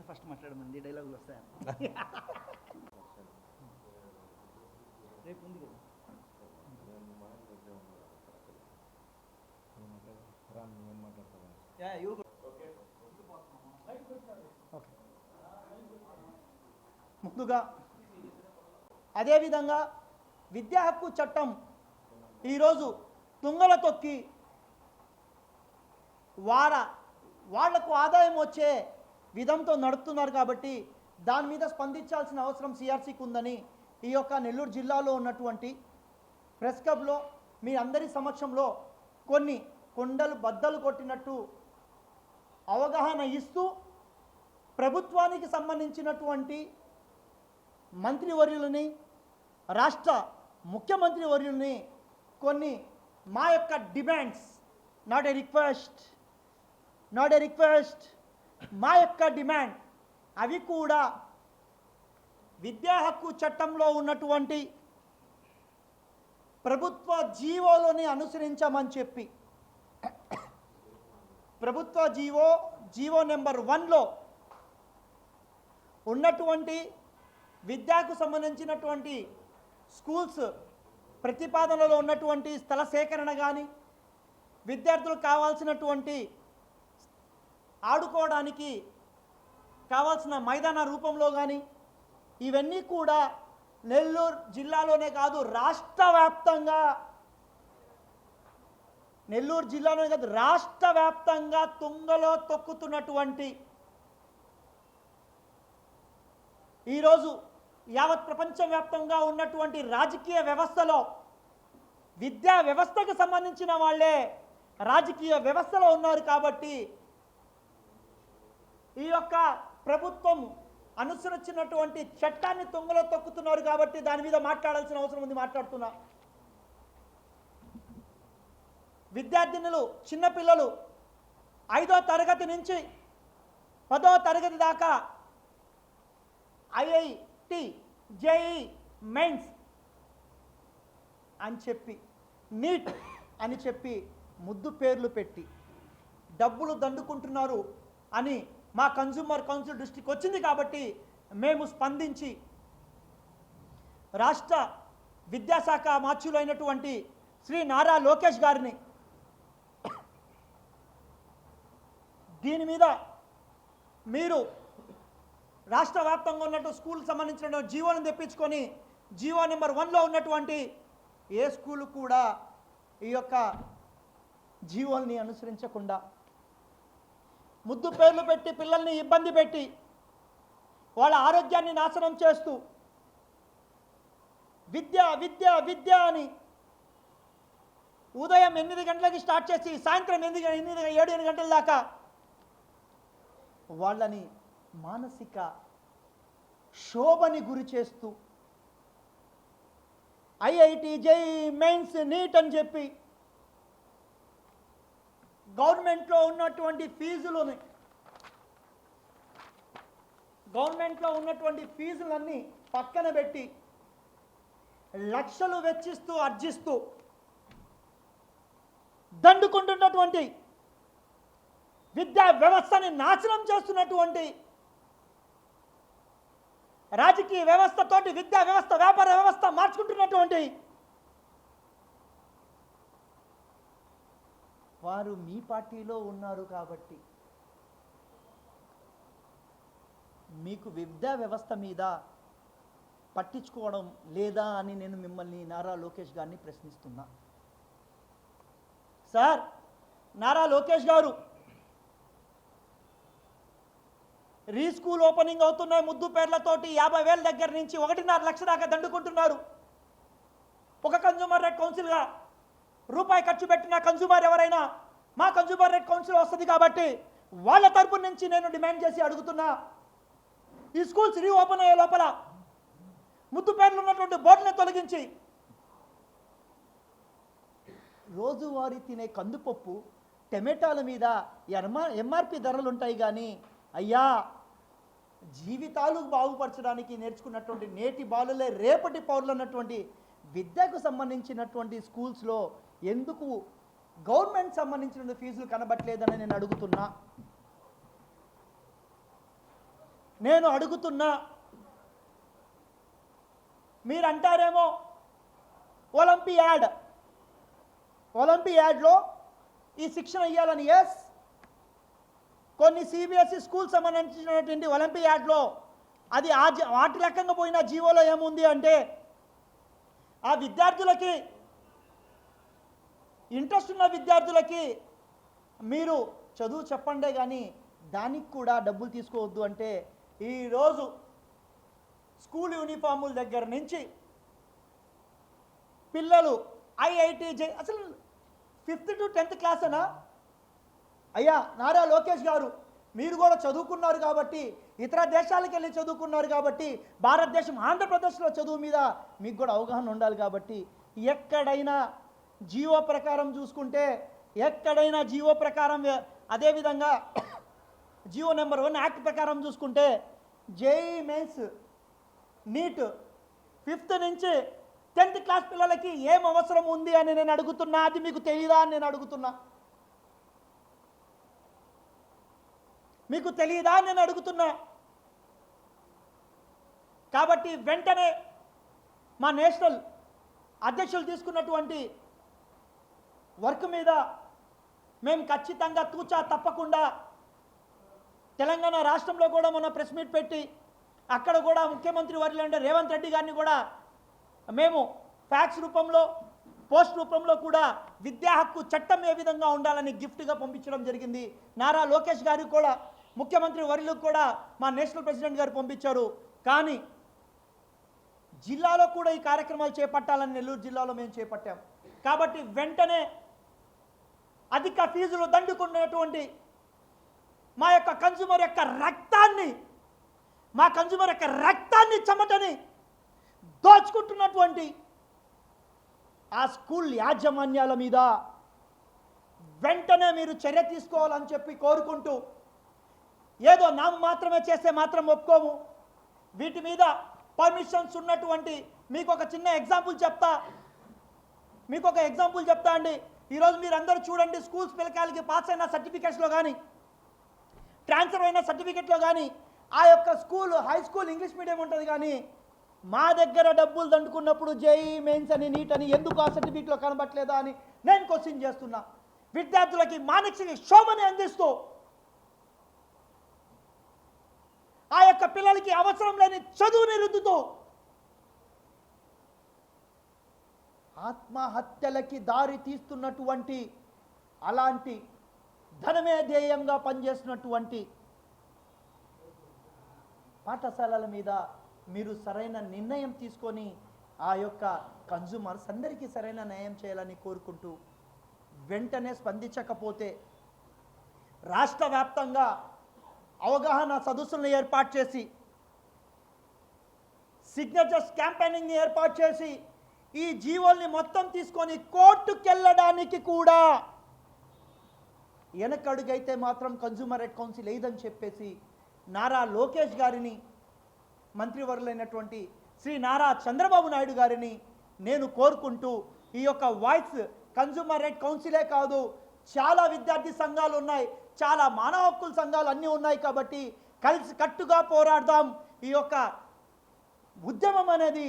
First మాట్లాడమంది డైలాగులు వస్తాయి రేపు ఉంది కదా ముందుగా అదేవిధంగా విద్యా హక్కు చట్టం ఈరోజు తుంగల తొక్కి వాళ్లకు ఆదాయం వచ్చే విధంతో నడుపుతున్నారు కాబట్టి దాని మీద స్పందించాల్సిన అవసరం సిఆర్సీకి ఉందని ఈ యొక్క నెల్లూరు జిల్లాలో ఉన్నటువంటి ప్రెస్ క్లబ్లో మీ అందరి సమక్షంలో కొన్ని కొండలు బద్దలు కొట్టినట్టు అవగాహన ఇస్తూ ప్రభుత్వానికి సంబంధించినటువంటి మంత్రివర్యులని రాష్ట్ర ముఖ్యమంత్రి వర్యుల్ని కొన్ని మా యొక్క డిమాండ్స్ నాట్ ఏ రిక్వెస్ట్ మా యొక్క డిమాండ్ అవి కూడా విద్యా హక్కు చట్టంలో ఉన్నటువంటి ప్రభుత్వ జీవోలోని అనుసరించమని చెప్పి ప్రభుత్వ జీవో నెంబర్ 1లో ఉన్నటువంటి విద్యకు సంబంధించినటువంటి స్కూల్స్ ప్రతిపాదనలో ఉన్నటువంటి స్థల సేకరణ కానీ విద్యార్థులకు కావాల్సినటువంటి ఆడుకోవడానికి కావాల్సిన మైదాన రూపంలో కానీ ఇవన్నీ కూడా నెల్లూరు జిల్లాలోనే కాదు రాష్ట్ర వ్యాప్తంగా తుంగలో తొక్కుతున్నటువంటి ఈరోజు యావత్ ప్రపంచవ్యాప్తంగా ఉన్నటువంటి రాజకీయ వ్యవస్థలో విద్యా వ్యవస్థకు సంబంధించిన వాళ్ళే రాజకీయ వ్యవస్థలో ఉన్నారు కాబట్టి ఈ యొక్క ప్రభుత్వం అనుసరించినటువంటి చట్టాన్ని తుంగలో తొక్కుతున్నారు కాబట్టి దాని మీద మాట్లాడాల్సిన అవసరం ఉంది. మాట్లాడుతున్నా విద్యార్థినులు చిన్నపిల్లలు 5వ తరగతి నుంచి 10వ తరగతి దాకా ఐఐటి జేఈ మెయిన్స్ అని చెప్పి నీట్ అని చెప్పి ముద్దు పేర్లు పెట్టి డబ్బులు దండుకుంటున్నారు అని మా కన్జ్యూమర్ కౌన్సిల్ దృష్టికి వచ్చింది కాబట్టి మేము స్పందించి రాష్ట్ర విద్యాశాఖ మార్చులైనటువంటి శ్రీ నారా లోకేష్ గారిని దీని మీద మీరు రాష్ట్ర వ్యాప్తంగా ఉన్నట్టు స్కూల్కి సంబంధించిన జీవోలను తెప్పించుకొని జీవో నెంబర్ 1లో ఉన్నటువంటి ఏ స్కూలు కూడా ఈ యొక్క జీవోల్ని అనుసరించకుండా ముద్దు పేర్లు పెట్టి పిల్లల్ని ఇబ్బంది పెట్టి వాళ్ళ ఆరోగ్యాన్ని నాశనం చేస్తూ విద్య అని ఉదయం 8 గంటలకి స్టార్ట్ చేసి సాయంత్రం 7 గంటల దాకా వాళ్ళని మానసిక శోభని గురి చేస్తూ ఐఐటి జేఈ మెయిన్స్ నీట్ అని చెప్పి గవర్నమెంట్లో ఉన్నటువంటి ఫీజులన్నీ పక్కన పెట్టి లక్షలు వెచ్చిస్తూ అర్జిస్తూ దండుకుంటున్నటువంటి విద్యా వ్యవస్థని నాశనం చేస్తున్నటువంటి రాజకీయ వ్యవస్థతోటి విద్యా వ్యవస్థ వ్యాపార వ్యవస్థ మార్చుకుంటున్నటువంటి వారు మీ పార్టీలో ఉన్నారు కాబట్టి మీకు విద్యా వ్యవస్థ మీద పట్టించుకోవడం లేదా అని నేను మిమ్మల్ని నారా లోకేష్ గారిని ప్రశ్నిస్తున్నా. సార్ నారా లోకేష్ గారు రీస్కూల్ ఓపెనింగ్ అవుతున్నాయి ముద్దు పేర్లతోటి 50,000 దగ్గర నుంచి 1.5 లక్ష దాకా దండుకుంటున్నారు. ఒక కన్జ్యూమర్ రైట్ కౌన్సిల్గా రూపాయి ఖర్చు పెట్టిన కన్జ్యూమర్ ఎవరైనా మా కన్జ్యూమర్ రైట్ కౌన్సిల్ వస్తుంది కాబట్టి వాళ్ళ తరపు నుంచి నేను డిమాండ్ చేసి అడుగుతున్నా, ఈ స్కూల్స్ రీఓపెన్ అయ్యే లోపల ముద్దు పేర్లు ఉన్నటువంటి బోర్డుని తొలగించి రోజువారీ తినే కందిపప్పు టమాటాల మీద ఎంఆర్పి ధరలు ఉంటాయి కానీ అయ్యా జీవితాలు బాగుపరచడానికి నేర్చుకున్నటువంటి నేటి బాలులే రేపటి పౌరులు అన్నటువంటి విద్యకు సంబంధించినటువంటి స్కూల్స్లో ఎందుకు గవర్నమెంట్ సంబంధించిన ఫీజులు కనబట్టలేదని నేను అడుగుతున్నా. నేను అడుగుతున్నా, మీరు అంటారేమో ఒలింపియాడ్లో ఈ శిక్షణ ఇవ్వాలని. ఎస్, కొన్ని సిబిఎస్ఈ స్కూల్ సంబంధించినటువంటి ఒలింపియాడ్లో అది వాటి రకంగా పోయిన జీవోలో ఏముంది అంటే, ఆ విద్యార్థులకి, ఇంట్రెస్ట్ ఉన్న విద్యార్థులకి మీరు చదువు చెప్పండే కానీ దానికి కూడా డబ్బులు తీసుకోవద్దు అంటే, ఈరోజు స్కూల్ యూనిఫాముల దగ్గర నుంచి పిల్లలు ఐఐటి అసలు 5th to 10th క్లాస్ అనా? అయ్యా నారా లోకేష్ గారు, మీరు కూడా చదువుకున్నారు కాబట్టి, ఇతర దేశాలకు వెళ్ళి చదువుకున్నారు కాబట్టి, భారతదేశం ఆంధ్రప్రదేశ్లో చదువు మీద మీకు కూడా అవగాహన ఉండాలి కాబట్టి, ఎక్కడైనా జీవో ప్రకారం చూసుకుంటే, ఎక్కడైనా జీవో ప్రకారం, అదేవిధంగా జీవో నెంబర్ 1 యాక్ట్ ప్రకారం చూసుకుంటే జేఈ మెయిన్స్, నీట్ 5th నుంచి 10th క్లాస్ పిల్లలకి ఏం అవసరం ఉంది అని నేను అడుగుతున్నా. అది మీకు తెలియదా అని నేను అడుగుతున్నా. మీకు తెలియదా అని నేను అడుగుతున్నా. కాబట్టి వెంటనే మా నేషనల్ అధ్యక్షులు తీసుకున్నటువంటి వర్క్ మీద మేము ఖచ్చితంగా తూచా తప్పకుండా తెలంగాణ రాష్ట్రంలో కూడా మొన్న ప్రెస్ మీట్ పెట్టి అక్కడ కూడా ముఖ్యమంత్రి వర్యులు రేవంత్ రెడ్డి గారిని కూడా మేము ఫ్యాక్స్ రూపంలో, పోస్ట్ రూపంలో కూడా విద్యా హక్కు చట్టం ఏ విధంగా ఉండాలని గిఫ్ట్గా పంపించడం జరిగింది. నారా లోకేష్ గారికి కూడా, ముఖ్యమంత్రి వర్యులకు కూడా మా నేషనల్ ప్రెసిడెంట్ గారు పంపించారు. కానీ జిల్లాలో కూడా ఈ కార్యక్రమాలు చేపట్టాలని నెల్లూరు జిల్లాలో మేము చేపట్టాం. కాబట్టి వెంటనే అధిక ఫీజులు దండుకున్నటువంటి మా యొక్క కన్జ్యూమర్ యొక్క రక్తాన్ని చెమటని దోచుకుంటున్నటువంటి ఆ స్కూల్ యాజమాన్యాల మీద వెంటనే మీరు చర్య తీసుకోవాలని చెప్పి కోరుకుంటూ, ఏదో నాము మాత్రమే చేస్తే మాత్రం ఒప్పుకోము. వీటి మీద పర్మిషన్స్ ఉన్నటువంటి మీకు ఒక చిన్న ఎగ్జాంపుల్ చెప్తా అండి. ఈరోజు మీరు అందరూ చూడండి, స్కూల్స్ పిల్లకాయలకి పాస్ అయిన సర్టిఫికేట్స్లో కానీ, ట్రాన్స్ఫర్ అయిన సర్టిఫికేట్లో కానీ ఆ యొక్క school, high school English medium ఉంటుంది. కానీ మా దగ్గర డబ్బులు దండుకున్నప్పుడు జేఈ మెయిన్స్ అని, నీట్ అని ఎందుకు ఆ సర్టిఫికేట్లో కనబట్టలేదా అని నేను క్వశ్చన్ చేస్తున్నా. విద్యార్థులకి మానసిక శోభని అందిస్తూ ఆ యొక్క పిల్లలకి అవసరం లేని చదువుని రుద్దుతూ ఆత్మహత్యలకి దారి తీస్తున్నటువంటి, అలాంటి ధనమే ధ్యేయంగా పనిచేస్తున్నటువంటి పాఠశాలల మీద మీరు సరైన నిర్ణయం తీసుకొని ఆ యొక్క కన్జ్యూమర్స్ అందరికీ సరైన న్యాయం చేయాలని కోరుకుంటూ, వెంటనే స్పందించకపోతే రాష్ట్ర వ్యాప్తంగా అవగాహన సదస్సులను ఏర్పాటు చేసి, సిగ్నేచర్స్ క్యాంపెయినింగ్ని ఏర్పాటు చేసి, ఈ జీవోల్ని మొత్తం తీసుకొని కోర్టుకెళ్ళడానికి కూడా వెనకడుగైతే మాత్రం కన్జ్యూమర్ రైట్ కౌన్సిల్ లేదని చెప్పేసి నారా లోకేష్ గారిని, మంత్రివర్యులైనటువంటి శ్రీ నారా చంద్రబాబు నాయుడు గారిని నేను కోరుకుంటూ, ఈ యొక్క వాయిస్ కన్జ్యూమర్ రైట్ కౌన్సిలే కాదు, చాలా విద్యార్థి సంఘాలు ఉన్నాయి, చాలా మానవ హక్కుల సంఘాలు అన్నీ ఉన్నాయి. కాబట్టి కలిసి కట్టుగా పోరాడదాం. ఈ యొక్క ఉద్యమం అనేది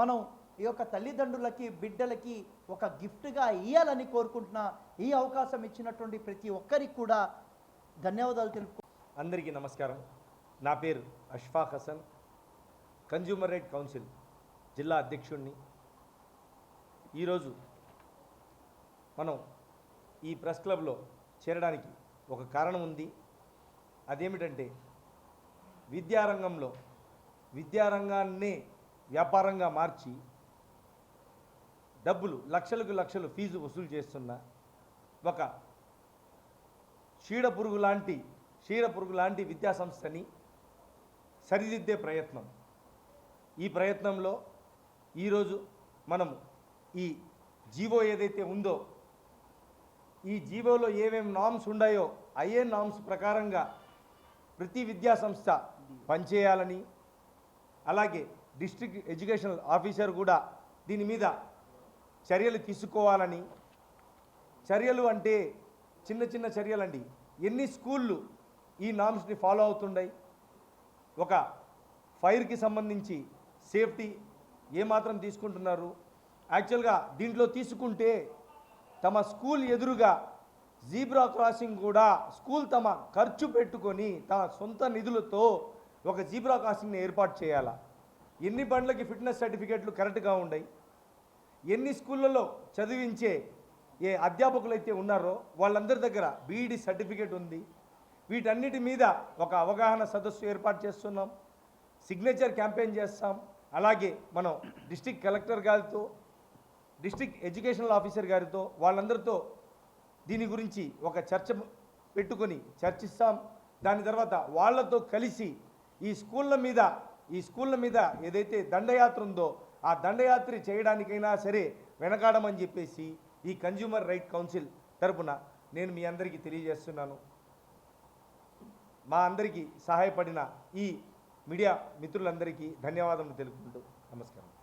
మనం ఈ యొక్క తల్లిదండ్రులకి, బిడ్డలకి ఒక గిఫ్ట్గా ఇవ్వాలని కోరుకుంటున్నా. ఈ అవకాశం ఇచ్చినటువంటి ప్రతి ఒక్కరికి కూడా ధన్యవాదాలు తెలుపు. అందరికీ నమస్కారం. నా పేరు Ashfaq Hasan, consumer right council జిల్లా అధ్యక్షుడిని. ఈరోజు మనం ఈ ప్రెస్ క్లబ్లో చేరడానికి ఒక కారణం ఉంది. అదేమిటంటే, విద్యారంగాన్నే వ్యాపారంగా మార్చి డబ్బులు లక్షలకు లక్షలు ఫీజు వసూలు చేస్తున్న ఒక చీడపురుగు లాంటి విద్యా సంస్థని సరిదిద్దే ప్రయత్నం. ఈ ప్రయత్నంలో ఈరోజు మనం ఈ జీవో ఏదైతే ఉందో, ఈ జీవోలో ఏమేమి నామ్స్ ఉన్నాయో అయ్యే నామ్స్ ప్రకారంగా ప్రతి విద్యా సంస్థ పనిచేయాలని, అలాగే డిస్ట్రిక్ట్ ఎడ్యుకేషనల్ ఆఫీసర్ కూడా దీని మీద చర్యలు తీసుకోవాలని. చర్యలు అంటే చిన్న చిన్న చర్యలండి. ఎన్ని స్కూళ్ళు ఈ నామ్స్ని ఫాలో అవుతున్నాయి, ఒక ఫైర్కి సంబంధించి సేఫ్టీ ఏమాత్రం తీసుకుంటున్నారు? యాక్చువల్గా దీంట్లో తీసుకుంటే తమ స్కూల్ ఎదురుగా జీబ్రా క్రాసింగ్ కూడా స్కూల్ తమ ఖర్చు పెట్టుకొని తమ సొంత నిధులతో ఒక జీబ్రా క్రాసింగ్ని ఏర్పాటు చేయాలా? ఎన్ని బండ్లకి ఫిట్నెస్ సర్టిఫికేట్లు కరెక్ట్గా ఉన్నాయి? ఎన్ని స్కూళ్ళలో చదివించే ఏ అధ్యాపకులు అయితే ఉన్నారో వాళ్ళందరి దగ్గర బీఈడి సర్టిఫికేట్ ఉంది? వీటన్నిటి మీద ఒక అవగాహన సదస్సు ఏర్పాటు చేస్తున్నాం, సిగ్నేచర్ క్యాంపెయిన్ చేస్తాం. అలాగే మనం డిస్ట్రిక్ట్ కలెక్టర్ గారితో, డిస్ట్రిక్ట్ ఎడ్యుకేషనల్ ఆఫీసర్ గారితో వాళ్ళందరితో దీని గురించి ఒక చర్చ పెట్టుకొని చర్చిస్తాం. దాని తర్వాత వాళ్ళతో కలిసి ఈ స్కూళ్ళ మీద ఏదైతే దండయాత్ర ఉందో ఆ దండయాత్ర చేయడానికైనా సరే వెనకాడమని చెప్పేసి ఈ కన్జ్యూమర్ రైట్ కౌన్సిల్ తరపున నేను మీ అందరికీ తెలియజేస్తున్నాను. మా అందరికీ సహాయపడిన ఈ మీడియా మిత్రులందరికీ ధన్యవాదములు తెలుపుకుంటూ నమస్కారం.